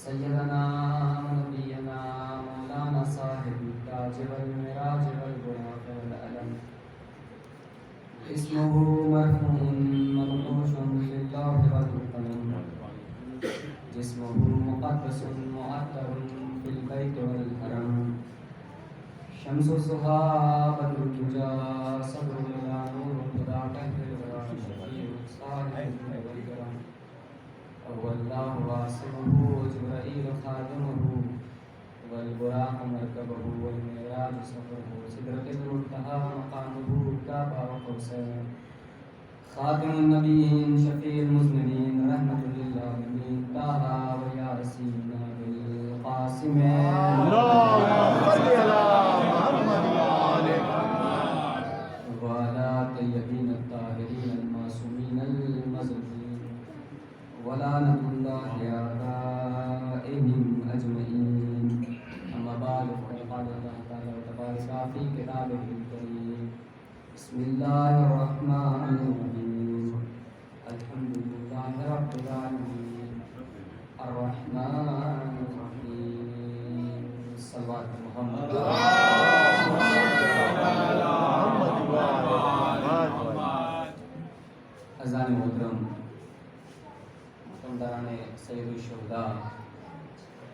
سیدنا نبینا مولانا صاحب التاج والمراج والبراق والعلم اسمه مرفوع منقوش في اللوح والقلم جسمه مقدس معطر في البيت والحرم شمس الضحى بدر الدجى صدر الى نور الهدى كهف الورى شفيع الصالح والكرم هو الله واصفه جبرائيل خادمه والبراق مركبه والمعراج سفره سدرة المنتهى مقامه كعبة وقوسين خاتم النبيين شفيع المذنبين رحمة للعالمين طه وياسين بالقاسم اللهم صل على محمد وعلى طيبين الطاهرين المعصومين المزكين ولعنة الله آبائهم أجمعين أما بعد فقد قال الله تعالى وتبارك في كتابه الكريم بسم الله الرحمن الرحيم الحمد لله رب العالمين الرحمن الرحيم صلوات محمد اذان محترم محترمداران سید الشہداء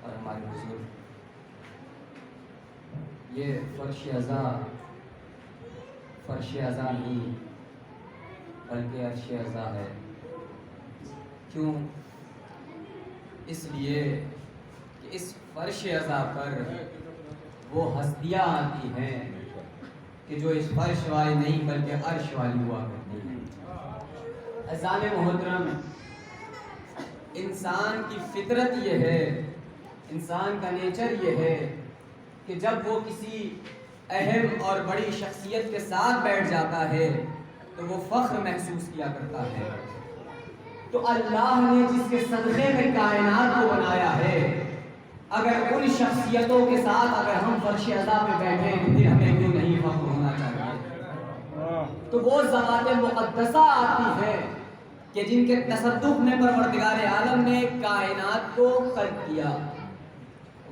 اور ہمارے بزرگ، یہ فرش ازاں نہیں بلکہ عرش ازاں ہے۔ کیوں؟ اس لیے کہ اس فرش ازاں پر وہ ہستیاں آتی ہیں کہ جو اس فرش والی نہیں بلکہ عرش والی ہوا کرتی ہیں۔ اذان محترم، انسان کی فطرت یہ ہے، انسان کا نیچر یہ ہے کہ جب وہ کسی اہم اور بڑی شخصیت کے ساتھ بیٹھ جاتا ہے تو وہ فخر محسوس کیا کرتا ہے۔ تو اللہ نے جس کے صدقے میں کائنات کو بنایا ہے، اگر ان شخصیتوں کے ساتھ اگر ہم فرش ازاں پہ بیٹھیں تو پھر ہمیں کیوں نہیں فخر ہونا چاہیے؟ تو وہ ذوات مقدسہ آتی ہے کہ جن کے تصدق میں پروردگار عالم نے کائنات کو خلق کیا۔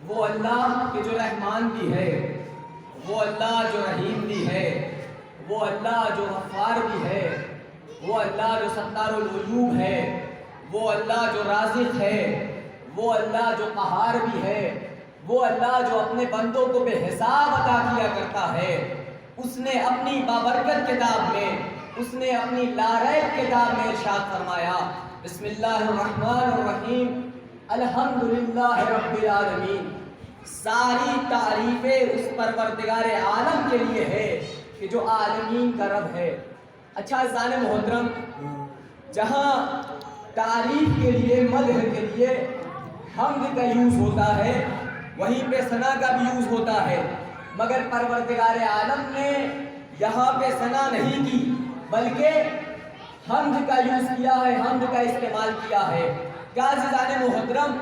وہ اللہ کہ جو رحمان بھی ہے، وہ اللہ جو رحیم بھی ہے، وہ اللہ جو غفار بھی ہے، وہ اللہ جو ستار العیوب ہے، وہ اللہ جو رازق ہے، وہ اللہ جو قہار بھی ہے، وہ اللہ جو اپنے بندوں کو بے حساب عطا کیا کرتا ہے۔ اس نے اپنی بابرکت کتاب میں، اس نے اپنی لاریب کتاب میں ارشاد فرمایا، بسم اللہ الرحمن الرحیم الحمدللہ رب العالمین۔ ساری تعریفیں اس پروردگار عالم کے لیے ہے کہ جو عالمین کا رب ہے۔ اچھا اذان محترم، جہاں تعریف کے لیے، مدح کے لیے حمد کا یوز ہوتا ہے، وہیں پہ ثنا کا بھی یوز ہوتا ہے، مگر پروردگار عالم نے یہاں پہ ثنا نہیں کی بلکہ حمد کا یوز کیا ہے، حمد کا استعمال کیا ہے۔ عزیزان محترم،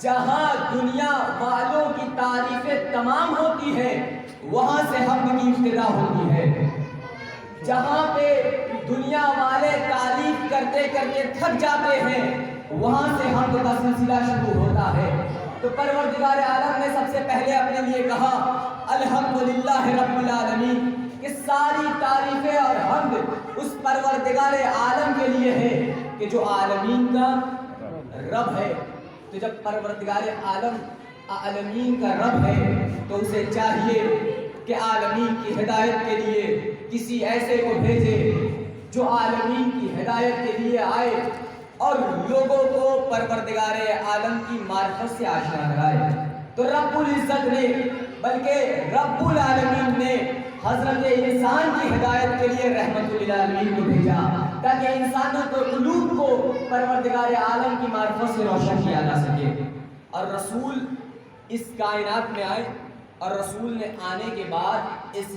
جہاں دنیا والوں کی تعریفیں تمام ہوتی ہے وہاں سے حمد کی ابتدا ہوتی ہے۔ جہاں پہ دنیا والے تعریف کرتے کرتے تھک جاتے ہیں وہاں سے حمد کا سلسلہ شروع ہوتا ہے۔ تو پروردگار عالم نے سب سے پہلے اپنے لیے کہا الحمدللہ رب العالمین، کہ ساری تعریفیں اور حمد اس پروردگار عالم کے لیے ہے کہ جو عالمین کا رب ہے۔ تو جب پروردگار عالم عالمین کا رب ہے تو اسے چاہیے کہ عالمین کی ہدایت کے لیے کسی ایسے کو بھیجے جو عالمین کی ہدایت کے لیے آئے اور لوگوں کو پروردگار عالم کی معرفت سے آشنا کرائے۔ تو رب العزت نے، بلکہ رب العالمین نے حضرت انسان کی ہدایت کے لیے رحمت للعالمین کو بھیجا تاکہ انسانوں کے قلوب کو پروردگار عالم کی معرفت سے روشن کیا جا سکے۔ اور رسول اس کائنات میں آئے اور رسول نے آنے کے بعد اس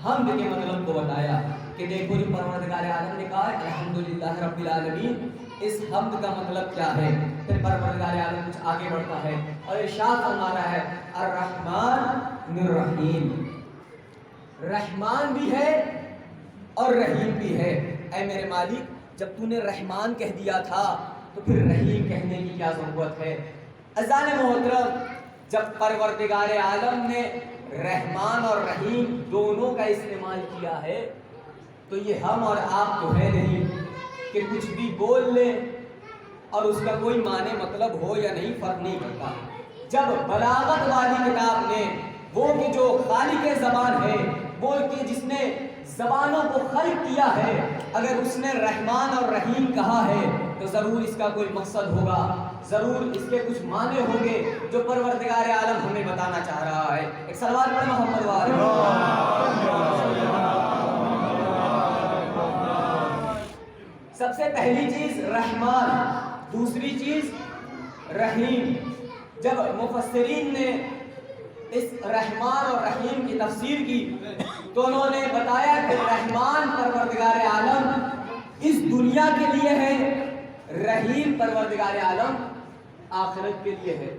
حمد کے مطلب کو بتایا کہ دیکھو جو پروردگار عالم نے کہا الحمدللہ رب العالمین، اس حمد کا مطلب کیا ہے؟ پھر پروردگار عالم کچھ آگے بڑھتا ہے اور ارشاد فرما رہا ہے الرحمن الرحیم، رحمان بھی ہے اور رحیم بھی ہے۔ اے میرے مالک، جب تو نے رحمان کہہ دیا تھا تو پھر رحیم کہنے کی کیا ضرورت ہے؟ عزیزان محترم، جب پروردگار عالم نے رحمان اور رحیم دونوں کا استعمال کیا ہے تو یہ ہم اور آپ تو ہے نہیں کہ کچھ بھی بول لیں اور اس کا کوئی معنی مطلب ہو یا نہیں، فرق نہیں پڑتا۔ جب بلاغت والی کتاب نے، وہ کہ جو خالق زبان ہے، وہ کہ جس نے زبانوں کو خلق کیا ہے، اگر اس نے رحمان اور رحیم کہا ہے تو ضرور اس کا کوئی مقصد ہوگا، ضرور اس کے کچھ معنی ہوں گے جو پروردگار عالم ہمیں بتانا چاہ رہا ہے۔ ایک صلوات پڑھ محمد سب سے پہلی چیز رحمان، دوسری چیز رحیم۔ جب مفسرین نے اس رحمان اور رحیم کی تفسیر کی تو انہوں نے بتایا کہ رحمان پروردگار عالم اس دنیا کے لیے ہے، رحیم پروردگار عالم آخرت کے لیے ہے۔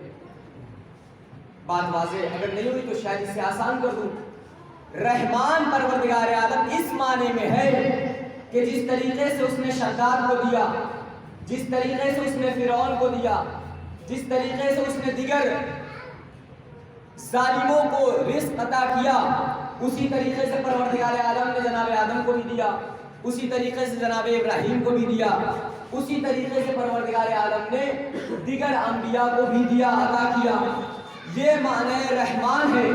بات واضح اگر نہیں ہوئی تو شاید اسے آسان کر دوں۔ رحمان پروردگار عالم اس معنی میں ہے کہ جس طریقے سے اس نے شداد کو دیا، جس طریقے سے اس نے فرعون کو دیا، جس طریقے سے اس نے دیگر ظالموں کو رزق عطا کیا، اسی طریقے سے پروردگار عالم نے جناب آدم کو بھی دیا، اسی طریقے سے جناب ابراہیم کو بھی دیا، اسی طریقے سے پروردگار عالم نے دیگر انبیاء کو بھی دیا، عطا کیا۔ یہ معنی رحمان ہے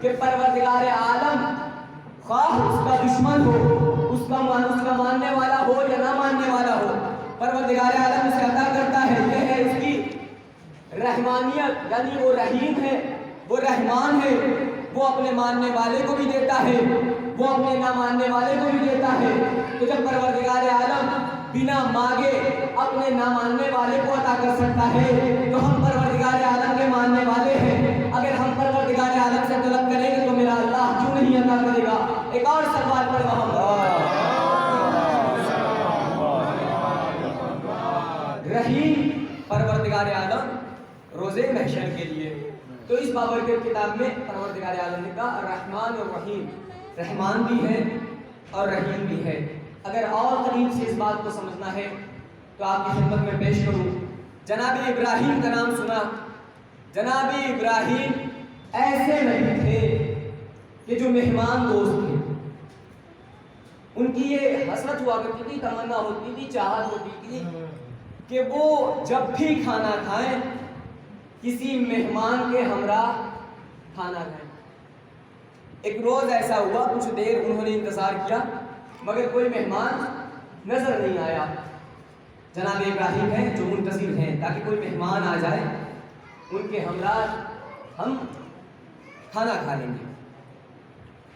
کہ پروردگار عالم خواہ اس کا دشمن ہو، اس کا ماننے والا ہو یا نہ ماننے والا ہو، پروردگار عالم اسے عطا کرتا ہے۔ یہ ہے اس کی رحمانیت، یعنی وہ رحیم ہے، وہ رحمان ہے، وہ اپنے ماننے والے کو بھی دیتا ہے، وہ اپنے نہ ماننے والے کو بھی دیتا ہے۔ تو جب پروردگار عالم بنا مانگے اپنے نہ ماننے والے کو عطا کر سکتا ہے تو ہم پروردگار عالم کے ماننے والے ہیں، اگر ہم پروردگار عالم سے طلب کریں گے تو میرا اللہ کیوں نہیں عطا کرے گا؟ ایک اور سوال پر رحیم پروردگار عالم روزے محشر کے لیے، تو اس بابرکت کتاب میں پروردگار عالم نے کہا رحمان اور رحیم، رحمان بھی ہے اور رحیم بھی ہے۔ اگر اور قریب سے اس بات کو سمجھنا ہے تو آپ کی خدمت میں پیش کروں، جناب ابراہیم کا نام سنا؟ جناب ابراہیم ایسے نہیں تھے کہ جو مہمان دوست تھے، ان کی یہ حسرت ہوا کرتی تھی، تمنا ہوتی تھی، چاہت ہوتی تھی کہ وہ جب بھی کھانا کھائیں کسی مہمان کے ہمراہ کھانا کھائیں۔ ایک روز ایسا ہوا، کچھ دیر انہوں نے انتظار کیا مگر کوئی مہمان نظر نہیں آیا۔ جناب ابراہیم ہیں جو منتظر ہیں تاکہ کوئی مہمان آ جائے، ان کے ہمراہ ہم کھانا کھا لیں گے۔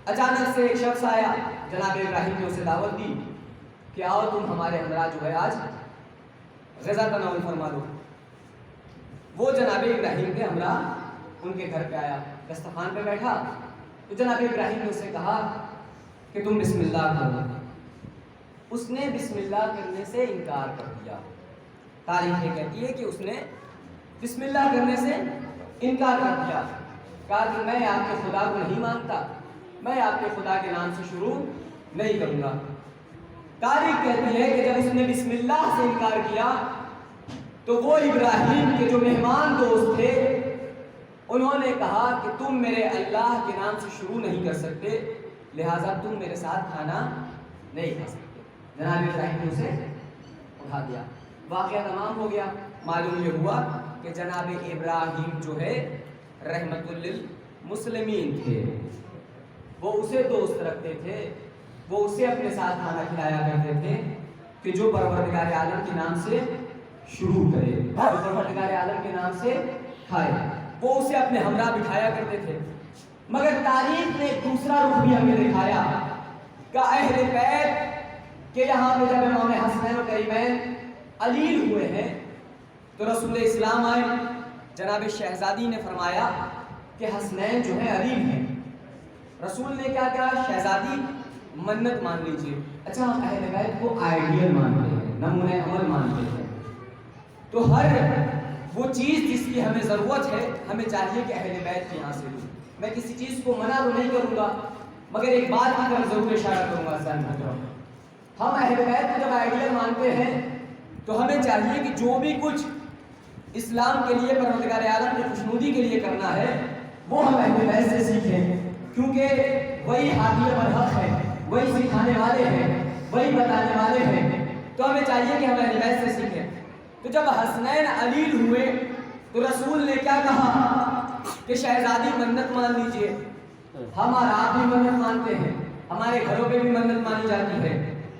اچانک سے ایک شخص آیا، جناب ابراہیم نے اسے دعوت دی کہ آؤ تم ہمارے ہمراہ جو ہے آج غذا تناول فرما دو۔ وہ جناب ابراہیم کے ہمراہ ان کے گھر پہ آیا، دسترخوان پہ بیٹھا تو جناب ابراہیم نے اسے کہا کہ تم بسم اللہ کرو۔ اس نے بسم اللہ کرنے سے انکار کر دیا۔ تاریخ یہ کہتی ہے کہ اس نے بسم اللہ کرنے سے انکار کر دیا، کہا کہ میں آپ کے خدا کو نہیں مانتا، میں آپ کے خدا کے نام سے شروع نہیں کروں گا۔ تاریخ کہتی ہے کہ جب اس نے بسم اللہ سے انکار کیا تو وہ ابراہیم کے جو مہمان دوست تھے انہوں نے کہا کہ تم میرے اللہ کے نام سے شروع نہیں کر سکتے، لہٰذا تم میرے ساتھ کھانا نہیں کھا سکتے۔ جناب ابراہیم نے اسے اٹھا دیا، واقعہ تمام ہو گیا۔ معلوم یہ ہوا کہ جناب ابراہیم جو ہے رحمت للمسلمین تھے، وہ اسے دوست رکھتے تھے، وہ اسے اپنے ساتھ کھانا کھلایا کرتے تھے کہ جو پروردگار عالم کے نام سے شروع کرے، جو پروردگار عالم کے نام سے کھائے، وہ اسے اپنے ہمراہ بٹھایا کرتے تھے۔ مگر تاریخ نے ایک دوسرا رخ بھی ہمیں دکھایا کہ اہل بیت کہ یہاں پہ جب امام حسنین و کریمین علیل ہوئے ہیں تو رسول اسلام آئے، جناب شہزادی نے فرمایا کہ حسنین جو ہے علیل ہیں۔ رسول نے کیا کہا؟ شہزادی منت مان لیجئے۔ اچھا، ہم اہل بیت کو آئیڈیل مانتے ہیں، نمونہ عمل مانتے ہیں، تو ہر وہ چیز جس کی ہمیں ضرورت ہے ہمیں چاہیے کہ اہل بیت کی حاصل ہو۔ میں کسی چیز کو منع تو نہیں کروں گا مگر ایک بات کی طرف ضرور اشارہ کروں گا ذہن میں۔ ہم اہل بیت کو جب آئیڈیل مانتے ہیں تو ہمیں چاہیے کہ جو بھی کچھ اسلام کے لیے، پروردگار عالم کی خوشنودی کے لیے کرنا ہے، وہ ہم اہل بیت سے سیکھیں، کیونکہ وہی ہادی برحق ہے، وہی سکھانے والے ہیں، وہی بتانے والے ہیں۔ تو ہمیں چاہیے کہ ہم اہل بیت سے سیکھیں۔ تو جب حسنین علیل ہوئے تو رسول نے کیا کہا کہ شہزادی منت مان لیجئے۔ ہم اور آپ بھی منت مانتے ہیں، ہمارے گھروں پہ بھی منت مانی جاتی ہے،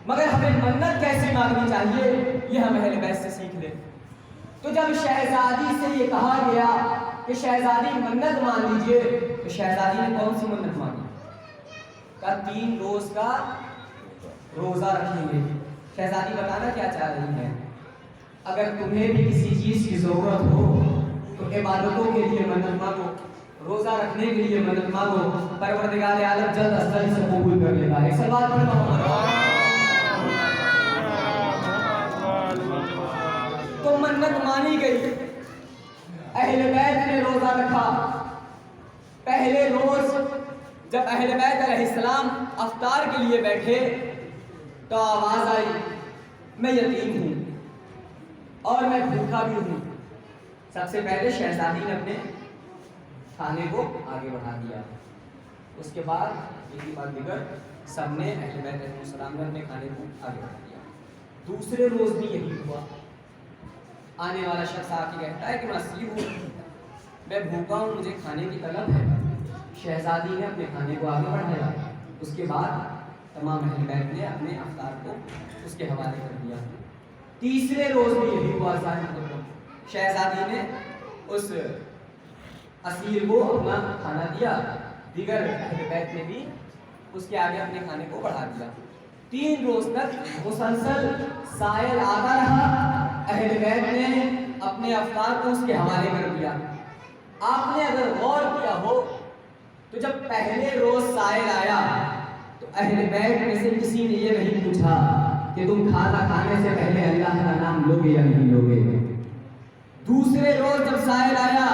مگر ہمیں منت کیسے مانگنی چاہیے یہ ہم اہل بیت سے سیکھ لیں۔ تو جب شہزادی سے یہ کہا گیا کہ شہزادی منت مان لیجئے، تو شہزادی نے کون سی منت مانی؟ کہا 3 روز کا روزہ رکھیں گے۔ شہزادی بتانا کیا چاہ رہی ہے؟ اگر تمہیں بھی کسی چیز کی ضرورت ہو تو عبادتوں کے لیے منت مانگو، روزہ رکھنے کے لیے منت مانگو، پروردگار عالم جلد از جلد سے قبول کر لے گا۔ ایک سوال تو منت مانی گئی، اہل بیت نے روزہ رکھا۔ پہلے روز جب اہل بیت علیہ السلام افطار کے لیے بیٹھے تو آواز آئی میں یتیم ہوں اور میں بھوکا بھی ہوں۔ سب سے پہلے شہزادی نے اپنے کھانے کو آگے بڑھا دیا، اس کے بعد ایک بار دیگر سب نے اہل بیت علیہ السلام نے اپنے کھانے کو آگے بڑھا دیا۔ دوسرے روز بھی یہی ہوا۔ آنے والا شخص آ کے کہتا ہے کہ میں اسیر ہوں، میں بھوکا ہوں، مجھے کھانے کی طلب ہے۔ شہزادی نے اپنے کھانے کو آگے بڑھایا، اس کے بعد تمام اہل بیت نے اپنے افطار کو اس کے حوالے کر دیا۔ تیسرے روز بھی یہی ہوا۔ شہزادی نے اس اسیر کو اپنا کھانا دیا، دیگر اہل بیت نے بھی اس کے آگے اپنے کھانے کو بڑھا دیا۔ 3 روز تک مسلسل سائل آتا رہا، اہل بیت نے اپنے افطار کو اس کے حوالے کر دیا۔ آپ نے اگر غور کیا ہو تو جب پہلے روز سائل آیا تو اہل بیت میں سے کسی نے یہ نہیں پوچھا کہ تم کھانا کھانے سے پہلے اللہ کا نام لوگے یا نہیں لوگے۔ دوسرے روز جب سائل آیا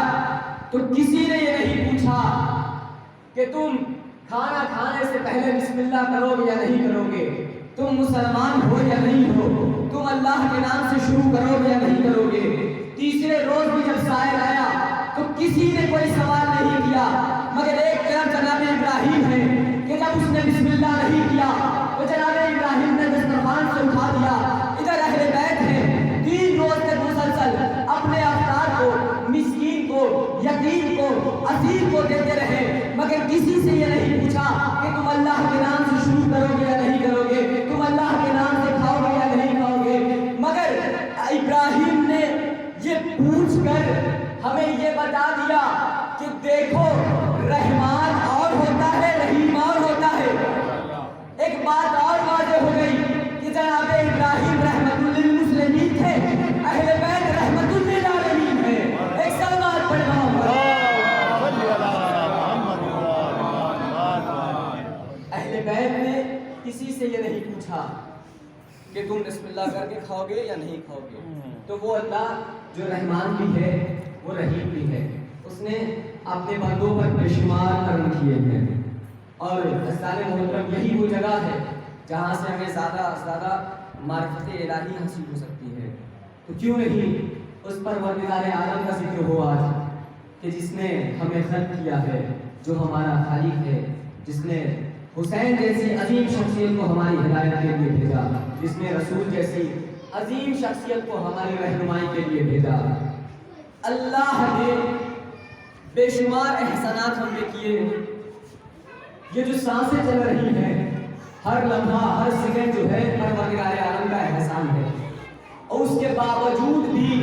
تو کسی نے یہ نہیں پوچھا کہ تم کھانا کھانے سے پہلے بسم اللہ کرو گے یا نہیں کرو گے، تم مسلمان ہو یا نہیں ہو، تم اللہ کے نام سے شروع کرو گے یا نہیں کرو گے۔ تیسرے روز بھی جب سائل آیا تو کسی نے کوئی سوال نہیں کیا، مگر ایک طرف جناب ابراہیم ہے کہ جب اس نے بسم اللہ نہیں کیا تو جناب ابراہیم نے دسترخوان سے اٹھا دیا۔ ادھر اہل بیت ہے 3 روز تک مسلسل اپنے افطار کو مسکین کو، یتیم کو، اسیر کو دیتے رہے، مگر کسی سے یہ نہیں پوچھا کہ تم اللہ کے نام سے شروع کرو گے یا نہیں کرو گے، تم اللہ کے نام سے کھاؤ گے یا نہیں کھاؤ گے۔ مگر ابراہیم نے یہ پوچھ کر ہمیں یہ بتا دیا کہ دیکھو رحمان اور ہوتا ہے، رحیم اور ہوتا ہے۔ ایک بات اور واضح ہو گئی کہ جناب ابراہیم رحمت للمسلمین تھے، اہل بیت رحمت للعالمین ہے۔ ایک سوال پڑھنا ہوگا، اہل بیت نے کسی سے یہ نہیں پوچھا کہ تم بسم اللہ کر کے کھاؤ گے یا نہیں کھاؤ گے۔ تو وہ اللہ جو رحمان بھی ہے وہ رحیم بھی ہے، اس نے اپنے بندوں پر بے شمار کرم کیے ہیں۔ اور حضرات محترم یہی وہ جگہ ہے جہاں سے ہمیں زیادہ سے زیادہ معرفت الہی حاصل ہو سکتی ہے۔ تو کیوں نہیں اس پروردگار عالم کا ذکر ہو آج کہ جس نے ہمیں خلق کیا ہے، جو ہمارا خالق ہے، جس نے حسین جیسی عظیم شخصیت کو ہماری ہدایت کے لیے بھیجا، جس نے رسول جیسی عظیم شخصیت کو ہماری رہنمائی کے لیے بھیجا۔ اللہ نے بے شمار احسانات ہم پہ کیے ہیں۔ یہ جو سانسیں چل رہی ہیں، ہر لمحہ ہر سیکنڈ جو ہے پروردگار عالم کا احسان ہے، اور اس کے باوجود بھی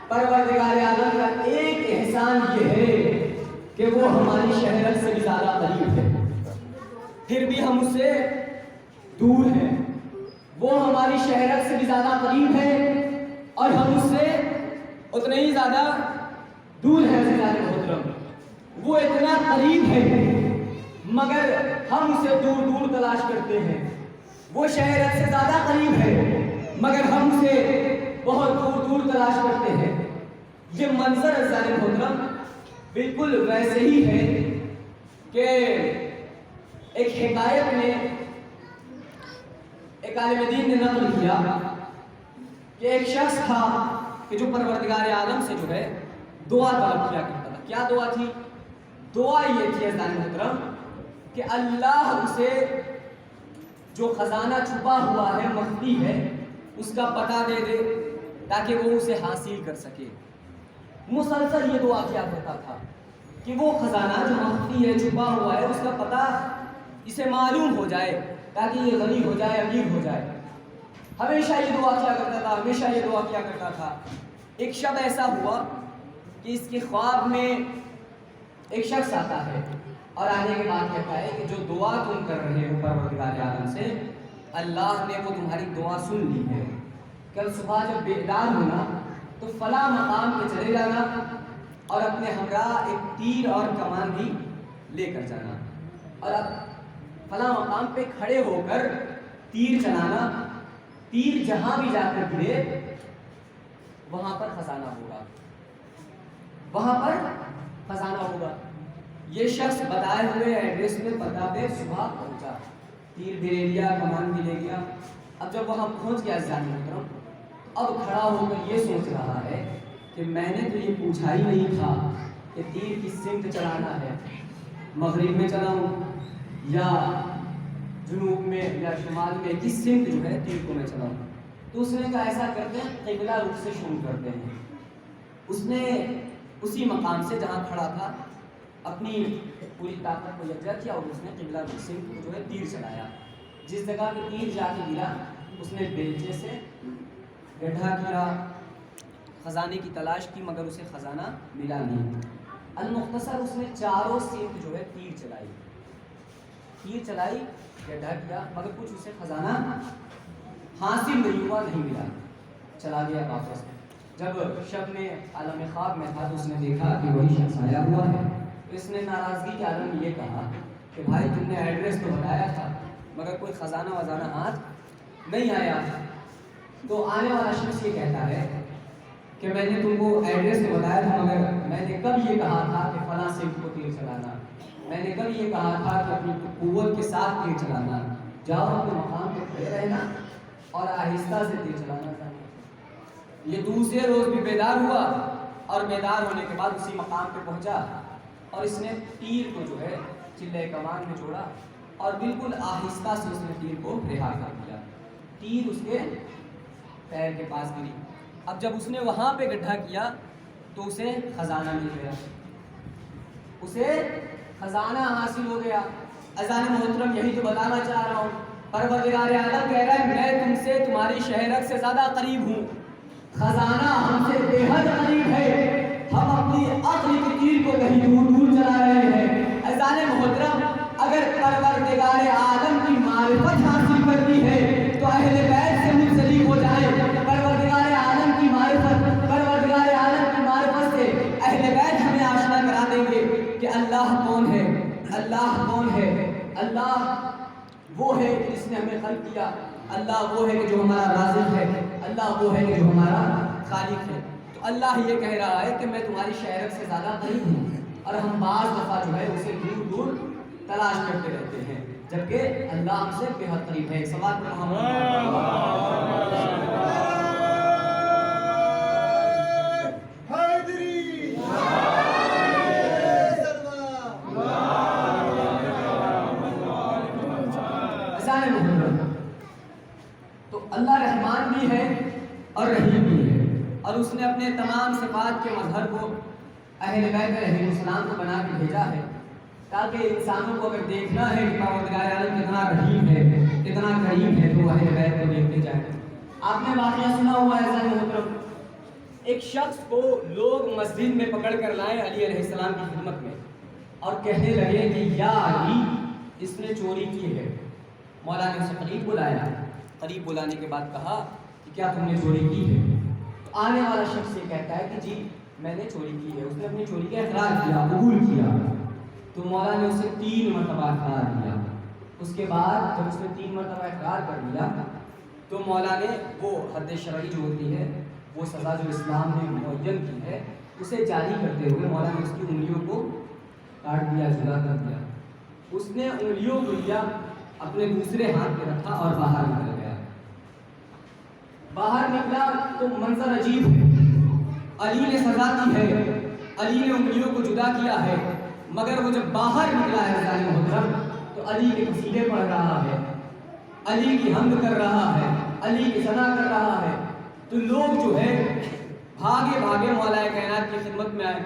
پروردگار عالم کا ایک احسان یہ ہے کہ وہ ہماری شہرت سے بھی زیادہ قریب ہے، پھر بھی ہم اس سے دور ہیں۔ وہ ہماری شہرت سے بھی زیادہ قریب ہے اور ہم اس سے اتنے ہی زیادہ دور ہیں۔ محترم وہ اتنا قریب ہے مگر ہم اسے دور دور تلاش کرتے ہیں۔ وہ شہرت سے زیادہ قریب ہے مگر ہم اسے بہت دور دور تلاش کرتے ہیں۔ یہ منظر عزیزان محترم بالکل ویسے ہی ہے کہ ایک حکایت میں ایک عالم دین نے نقل کیا کہ ایک شخص تھا کہ جو پروردگار عالم سے جو ہے دعا طلب کیا کرتا تھا. کیا دعا تھی؟ دعا یہ تھی عزیزان محترم کہ اللہ اسے جو خزانہ چھپا ہوا ہے، مخفی ہے، اس کا پتہ دے دے تاکہ وہ اسے حاصل کر سکے. مسلسل یہ دعا کیا کرتا تھا کہ وہ خزانہ جو مخفی ہے، چھپا ہوا ہے، اس کا پتہ اسے معلوم ہو جائے تاکہ یہ غنی ہو جائے، امیر ہو جائے. ہمیشہ یہ دعا کیا کرتا تھا، ہمیشہ یہ دعا کیا کرتا تھا. ایک شب ایسا ہوا کہ اس کے خواب میں ایک شخص آتا ہے اور آنے کے بعد کہتا ہے کہ جو دعا تم کر رہے ہو پروردگار عالم سے، اللہ نے وہ تمہاری دعا سن لی ہے. کل صبح جب بیدار ہونا تو فلاں مقام پہ چلے جانا اور اپنے ہمراہ ایک تیر اور کمان بھی لے کر جانا، اور اب فلاں مقام پہ کھڑے ہو کر تیر چلانا. تیر جہاں بھی جا کر گرے وہاں پر خزانہ ہوگا، وہاں پر خزانہ ہوگا. یہ شخص بتائے ہوئے ایڈریس میں پتہ پہ صبح پہنچا، تیر بھی لے لیا، کمان بھی لے گیا. اب جب وہاں پہنچ گیا جان محترم، اب کھڑا ہو کر یہ سوچ رہا ہے کہ میں نے تو یہ پوچھا ہی نہیں تھا کہ تیر کس سمت چلانا ہے، مغرب میں چلاؤں یا جنوب میں یا شمال میں، کس سمت جو ہے تیر کو میں چلاؤں. تو اس نے کہا ایسا کرتے ہیں قبلہ رخ سے شروع کرتے ہیں. اس نے اسی مقام سے جہاں کھڑا تھا اپنی پوری طاقت کو یکجا کیا اور اس نے قبلہ رخ سے جو ہے تیر چلایا. جس جگہ پہ تیر جا کے گرا اس نے بیلچے سے گڈھا کیا، خزانے کی تلاش کی، مگر اسے خزانہ ملا نہیں. المختصر اس نے چاروں سمت جو ہے تیر چلائی، گڈھا کیا، مگر کچھ اسے خزانہ حاصل نہیں ہوا، نہیں ملا. چلا گیا واپس. جب شب میں عالم خواب میں تھا تو اس نے دیکھا کہ وہی شخص آیا ہوا ہے. تو اس نے ناراضگی کے عالم میں یہ کہا کہ بھائی تم نے ایڈریس تو بتایا تھا مگر کوئی خزانہ وزانہ ہاتھ نہیں آیا. تو آنے والا شخص یہ کہتا ہے کہ میں نے تم کو ایڈریس تو بتایا تھا مگر میں نے کب یہ کہا تھا کہ فلاں سمت کو تیر چلانا، میں نے کب یہ کہا تھا کہ اپنی قوت کے ساتھ تیر چلانا، جاؤ اپنے مقام پہ کھڑے رہنا اور آہستہ سے تیر چلانا تھا. یہ دوسرے روز بھی بیدار ہوا اور بیدار ہونے کے بعد اسی مقام پہ پہنچا اور اس نے تیر کو جو ہے چلے کمان میں جوڑا اور بالکل آہستہ سے اس نے تیر کو رہا کر دیا. تیر اس کے پیر کے پاس گری. اب جب اس نے وہاں پہ گڈھا کیا تو اسے خزانہ مل گیا، اسے خزانہ حاصل ہو گیا. اذان محترم یہی تو بتانا چاہ رہا ہوں، پروردگار عالم کہہ رہا ہے میں تم سے تمہاری شہرت سے زیادہ قریب ہوں، خزانہ ہم سے بے حد قریب ہے، ہم اپنی عقل کی تیر کو کہیں دور دور چلا رہے ہیں. اذان محترم اگر پروردگار عالم کی معرفت حاصل کرنی ہے تو اہل بیت سے منسلک ہو جائیں. پروردگار عالم کی معرفت، پروردگار عالم کی معرفت سے اہل بیت ہمیں آشنا کرا دیں گے کہ اللہ کون ہے، اللہ کون ہے. اللہ وہ ہے جس نے ہمیں خلق کیا، اللہ وہ ہے کہ جو ہمارا رازق ہے، اللہ وہ ہے کہ جو ہمارا خالق ہے. تو اللہ یہ کہہ رہا ہے کہ میں تمہاری شہرت سے زیادہ قریب ہوں اور ہم بعض دفعہ جو ہے اسے دور دور تلاش کرتے رہتے ہیں جبکہ اللہ ہم سے بے حد قریب ہے. سوال پر ہم تو اللہ رحمان بھی ہے اور رحیم بھی ہے اور اس نے اپنے تمام صفات کے مظہر کو اہل بیت علیہ السلام کو بنا کے بھیجا ہے تاکہ انسانوں کو اگر دیکھنا ہے کہ پروردگار عالم کتنا رحیم ہے، کتنا کریم ہے، تو اہل بیت کو دیکھتے جائیں. آپ نے واقعہ سنا ہوا ہے عزیزان محترم، ایک شخص کو لوگ مسجد میں پکڑ کر لائے علی علیہ السلام کی خدمت میں اور کہنے لگے کہ یا علی اس نے چوری کی ہے. مولا نے اسے قریب بلایا، قریب بلانے کے بعد کہا کہ کیا تم نے چوری کی ہے؟ تو آنے والا شخص یہ کہتا ہے کہ جی میں نے چوری کی ہے. اس نے اپنی چوری کا اقرار کیا، قبول کیا. تو مولا نے اسے 3 مرتبہ اقرار کیا. اس کے بعد جب اس نے 3 مرتبہ اقرار کر دیا تو مولا نے وہ حد شرعی جو ہوتی ہے، وہ سزا جو اسلام نے معین کی ہے، اسے جاری کرتے ہوئے مولا نے اس کی انگلیوں کو کاٹ دیا، جدا کر دیا. اس نے انگلیوں کو لیا، اپنے دوسرے ہاتھ پہ رکھا اور باہر نکل گیا. باہر نکلا تو منظر عجیب ہے. علی نے سزا دی ہے، علی نے انگلیوں کو جدا کیا ہے، مگر وہ جب باہر نکلا ہے ظالم محترم تو علی کے قصیدے پڑھ رہا ہے، علی کی حمد کر رہا ہے، علی کی ثنا کر رہا ہے، تو لوگ جو ہے بھاگے بھاگے مولا کائنات کی خدمت میں آئے،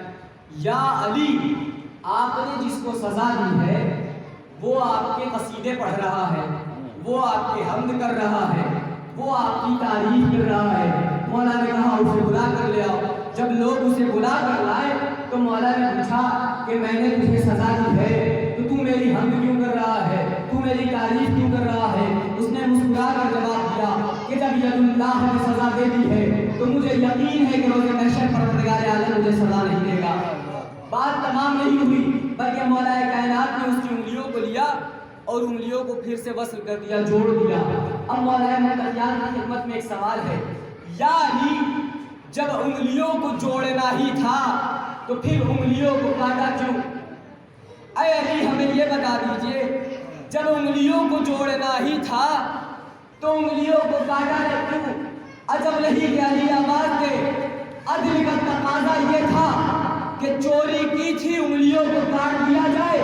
یا علی آپ نے جس کو سزا دی ہے وہ آپ کے قصیدے پڑھ رہا ہے، وہ آپ کی حمد کر رہا ہے، وہ آپ کی تعریف کر رہا ہے۔ مولا نے کہا اسے بلا کر لے آؤ۔ جب لوگ اسے بلا کر لائے تو مولا نے پوچھا کہ میں نے تجھے سزا دی ہے تو تو میری حمد کیوں کر رہا ہے، تو میری تعریف کیوں کر رہا ہے؟ اس نے مسکرا کر جواب دیا کہ جب ید اللہ نے سزا دے دی ہے تو مجھے یقین ہے کہ روز محشر پروردگار عالم مجھے سزا نہیں دے گا۔ بات تمام نہیں ہوئی بلکہ مولا کائنات نے اس کی انگلیوں کو لیا اور انگلیوں کو پھر سے وصل کر دیا، جوڑ دیا۔ اب مولا متعال کی خدمت میں ایک سوال ہے، یا علی جب انگلیوں کو جوڑنا ہی تھا تو پھر انگلیوں کو کاٹا کیوں؟ اے علی ہمیں یہ بتا دیجئے، جب انگلیوں کو جوڑنا ہی تھا تو انگلیوں کو کاٹا کیوں؟ عجب نہیں کہ علی آواز دے، عدل کا تقاضا یہ تھا کہ چوری کی تھی انگلیوں کو کاٹ دیا جائے،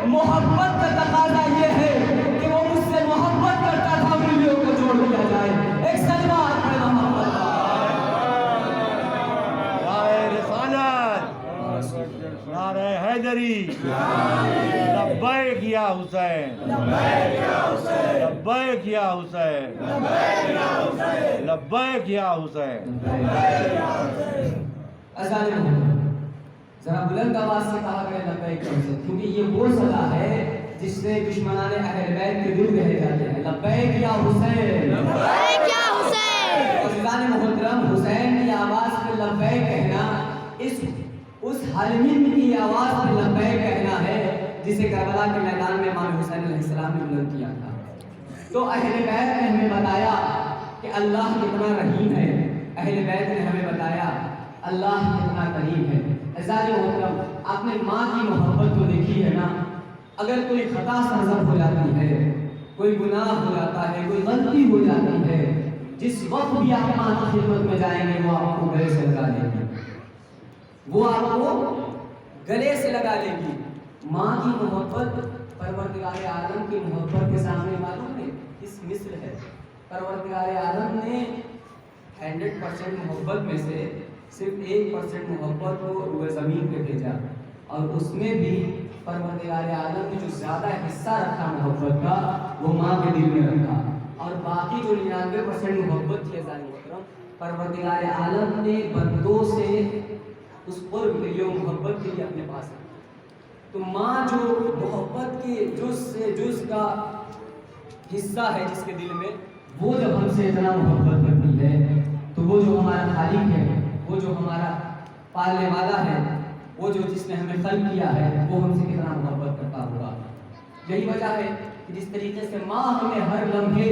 محبت کا تقاضا یہ ہے کہ وہ مجھ سے محبت کرتا تھا، انگلیوں کو جوڑ دیا جائے۔ ایک سلوات ہے محبت کا۔ نعرہ رسالت، نعرہ حیدری، لبیک یا حسین، لبیک یا حسین، لبیک یا حسین، لبیک یا حسین۔ ذرا بلند آواز سے کہا کرے لبیک یا حسین، کیونکہ یہ وہ صدا ہے جس سے دشمنان اہل بیت کے دل بہے جاتے ہیں۔ لبیک یا حسین، لبیک یا حسین۔ عزیزان محترم، حسین کی آواز پہ لبیک کہنا اس حلمین کی آواز پہ لبیک کہنا ہے جسے کربلا کے میدان میں امام حسین علیہ السلام نے بلند کیا تھا۔ تو اہل بیت نے ہمیں بتایا کہ اللہ کتنا رحیم ہے، اہل بیت نے ہمیں بتایا اللہ کتنا کریم ہے۔ عزیزان محترم، آپ نے ماں کی محبت تو دیکھی ہے نا، اگر کوئی خطا سرزد ہو جاتی ہے، کوئی گناہ ہو جاتا ہے، کوئی غلطی ہو جاتی ہے، جس وقت بھی آپ ماں کی خدمت میں جائیں گے وہ آپ کو گلے سے لگا لے گی، وہ آپ کو گلے سے لگا لے گی۔ ماں کی محبت پروردگار عالم کی محبت کے سامنے معلوم ہے کس مثل ہے؟ پروردگار عالم نے 100% محبت میں سے صرف 1% محبت کو روئے زمین پہ بھیجا، اور اس میں بھی پروردگار عالم نے جو زیادہ حصہ رکھا محبت کا وہ ماں کے دل میں رکھا، اور باقی جو 99% محبت تھی عزیزان محترم پروردگار عالم نے بندوں سے اس قرب کے لیے محبت کے لیے اپنے پاس رکھا۔ تو ماں جو محبت کے جز سے جز کا حصہ ہے جس کے دل میں، وہ جب ہم سے اتنا محبت کرتی ہے تو وہ جو ہمارا خالق ہے، وہ جو ہمارا پالنے والا ہے، وہ جو جس نے ہمیں خلق کیا ہے، وہ ہم سے کتنا محبت کرتا ہوگا۔ یہی وجہ ہے کہ جس طریقے سے ماں ہمیں ہر لمحے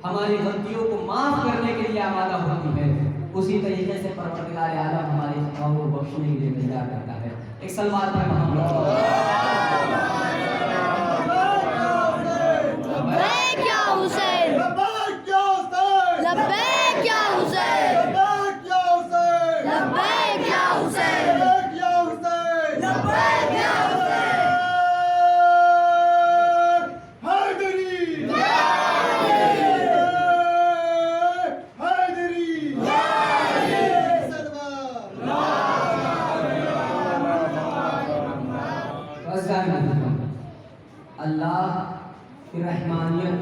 ہماری غلطیوں کو معاف کرنے کے لیے آمادہ ہوتی ہے، اسی طریقے سے پروردگار عالم ہماری خطاؤں کو بخشنے کے لیے تیار کرتا ہے۔ ایک سلوات ہے محمد لبیک یا حسین، لبیک یا حسین، لبیک یا حسین، لبیک یا حسین، لبیک یا حسین، لبیک یا حسین، لبیک یا حسین۔ حیدری، حیدری، اللہ کی رحمانیت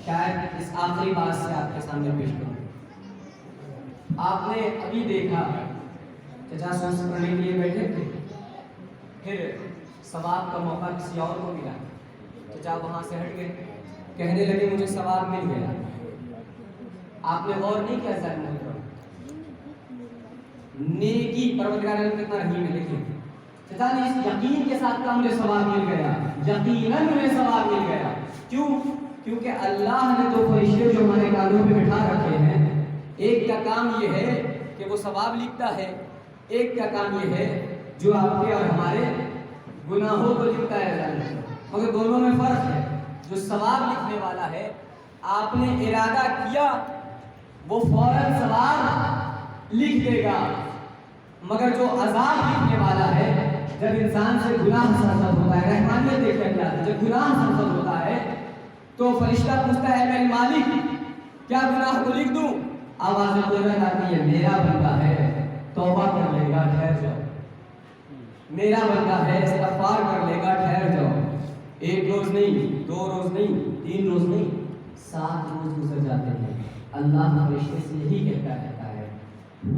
شاید اس آخری بات سے آپ کے سامنے پیش کروں۔ آپ نے ابھی دیکھا چچا سوچ پڑھنے کے لیے بیٹھے تھے، پھر ثواب کا موقع کسی اور کو ملا، چچا وہاں سے ہٹ گئے، کہنے لگے مجھے ثواب مل گیا۔ آپ نے غور نہیں کیا ظاہر محترم، نیکی پروردگار عالم کتنا رحیم ہے۔ لیکن چچا نے اس یقین کے ساتھ کہا مجھے ثواب مل گیا، یقیناً مجھے ثواب مل گیا۔ کیوں؟ کیونکہ اللہ نے تو فرشتے جو ہمارے کانوں پہ بٹھا رکھے ہیں، ایک کا کام یہ ہے کہ وہ ثواب لکھتا ہے، ایک کا کام یہ ہے جو آپ کے اور ہمارے گناہوں کو لکھتا ہے۔ مگر دونوں میں فرق ہے، جو ثواب لکھنے والا ہے آپ نے ارادہ کیا وہ فوراً ثواب لکھ دے گا، مگر جو عذاب لکھنے والا ہے، جب انسان سے گناہ سرزد ہوتا ہے، رحمانیت دیکھیں کیا ہے، جب گناہ سرزد ہوتا ہے تو فرشتہ پوچھتا ہے میرے مالک کیا گناہ کو لکھ دوں؟ آواز قدرت آتی ہے میرا بندہ ہے توبہ کر لے گا ٹھہر جاؤ، میرا بندہ ہے استغفار کر لے گا ٹھہر جاؤ۔ 1 روز نہیں، 2 روز نہیں، 3 روز نہیں، 7 روز گزر جاتے ہیں، اللہ فرشتے سے یہی کہتا رہتا ہے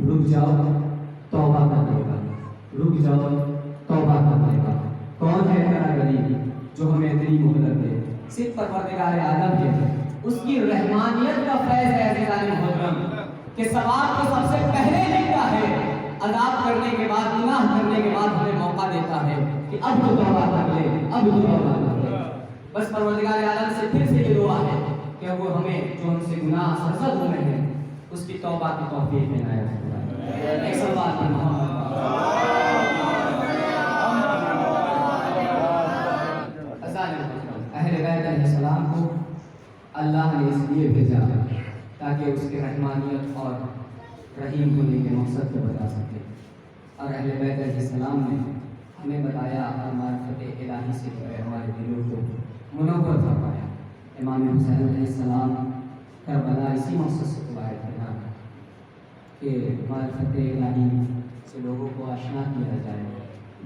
رک جاؤ توبہ کر لے گا، رک جاؤ توبہ کر لے گا۔ کون ہے میرا غریب جو ہمیں اتنی مہلت دے؟ صرف پروردگار عالم ہے، اس کی رحمانیت کا فیض ہے عزیزان محترم کہ ثواب کو سب سے پہلے لکھتا ہے، عذاب کرنے کے بعد، گناہ کرنے کے بعد ہمیں موقع دیتا ہے کہ اب تو توبہ کر لے، اب تو توبہ کر لے۔ بس پروردگار عالم سے پھر سے یہ دعا ہے کہ وہ ہمیں جو ہم سے گناہ سرزد ہوئے ہیں اس کی توبہ کی توفیق عنایت فرمائے۔ ایک سوال پر محمد اہل بیت علیہ السلام کو اللہ نے اس لیے بھیجا تاکہ اس کے رحمانیت اور رحیم ہونے کے مقصد کو بتا سکے، اور اہل بیت علیہ السلام نے ہمیں بتایا اور معرفت الہی سے جو ہے ہمارے دلوں کو منور فرمایا۔ امام حسین علیہ السلام کربلا اسی مقصد سے باہر کرنا کہ معرفت الہی سے لوگوں کو آشنا کیا جائے،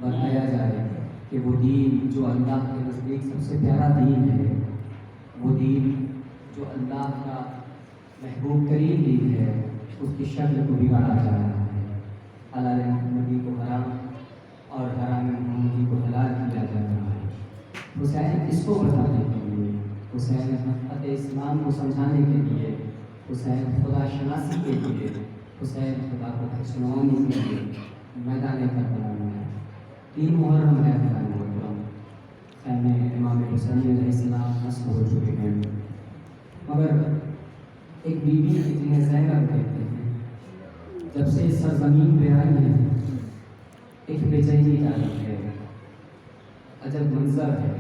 بتایا جائے کہ وہ دین جو اللہ کے نزدیک سب سے پیارا دین ہے، وہ دین جو اللہ کا محبوب ترین دین ہے، اس کی شکل کو بگاڑا جا رہا ہے، حلال محمدی کو حرام اور حرام محمدی کو حلال کیا جا رہا ہے۔ حسین اس کو بتانے کے لیے، حسین حقیقت اسلام کو سمجھانے کے لیے، حسین خدا شناسی کے لیے، حسین خدا کو سنانے کے لیے میدان کربلا میں ہے۔ 3 محرم ہے میدان کربلا میں امام حسین علیہ السلام نصب ہو چکے ہیں، مگر ایک بیوی جنہیں زینب کہتے ہیں جب سے اس سرزمین پہ آئی ہے ایک بے چینی جاری ہے، عجب منظر ہے،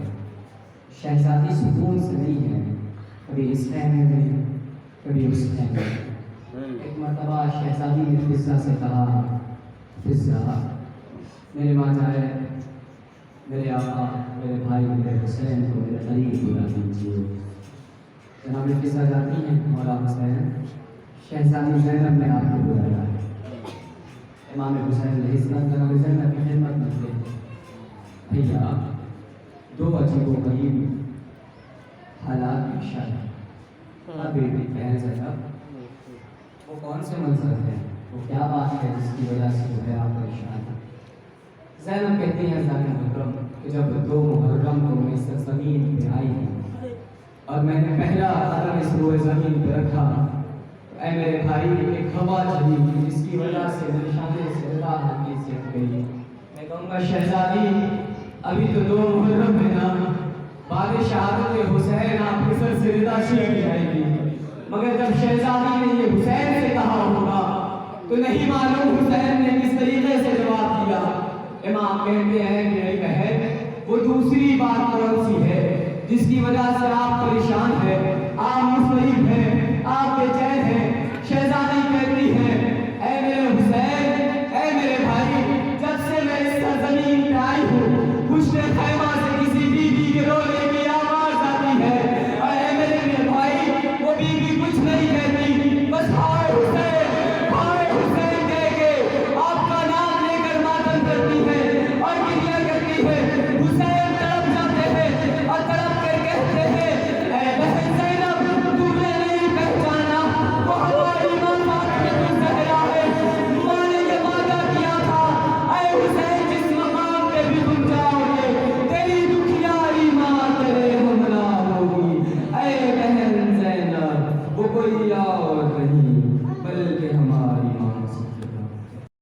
شہزادی سکون سے نہیں ہے، کبھی اس خیمے میں کبھی اس خیمے میں۔ ایک مرتبہ شہزادی نے فضہ سے کہا فضہ میرے ماں جائے میرے آقا میرے بھائی میرے حسین کو میرے قریب بلا دیجیے۔ جناب فضہ جاتی ہیں، مولا حسین شہزادی زینب نے آپ کو بلایا ہے۔ امام حسین علیہ السلام جناب زینب کی خدمت میں تھے، بھیا 2 عجیب و غریب حالات پیش آئے۔ اب بیٹی بہن زینب وہ کون سے منظر ہے، وہ کیا بات ہے جس کی وجہ سے جو ہے آپ پریشان ہیں؟ زینب کہتی ہیں زینب محترم کہ جب 2 محرم کو میں اس زمین پہ آئی ہوں اور میں نے پہلا قدم اس روئے زمین پہ رکھا، اے میرے بھائی ایک ہوا چلی جس کی وجہ سے میرے شانے سے رضا ہلکی سے ہٹ گئی۔ میں کہوں گا شہزادی ابھی تو 2 محرم ہے نا، بعد شہادت حسین آپ کے سر سے رضا چھین جائے گی، مگر جب شہزادی نے یہ حسین سے کہا ہوگا تو نہیں معلوم حسین نے کس طریقے سے جواب دیا۔ امام کہتے ہیں میری بہن وہ دوسری بات کون سی ہے جس کی وجہ سے آپ پریشان ہیں، آپ مضطرب ہیں، آپ بے چین ہیں؟ شہزادی کہتی ہیں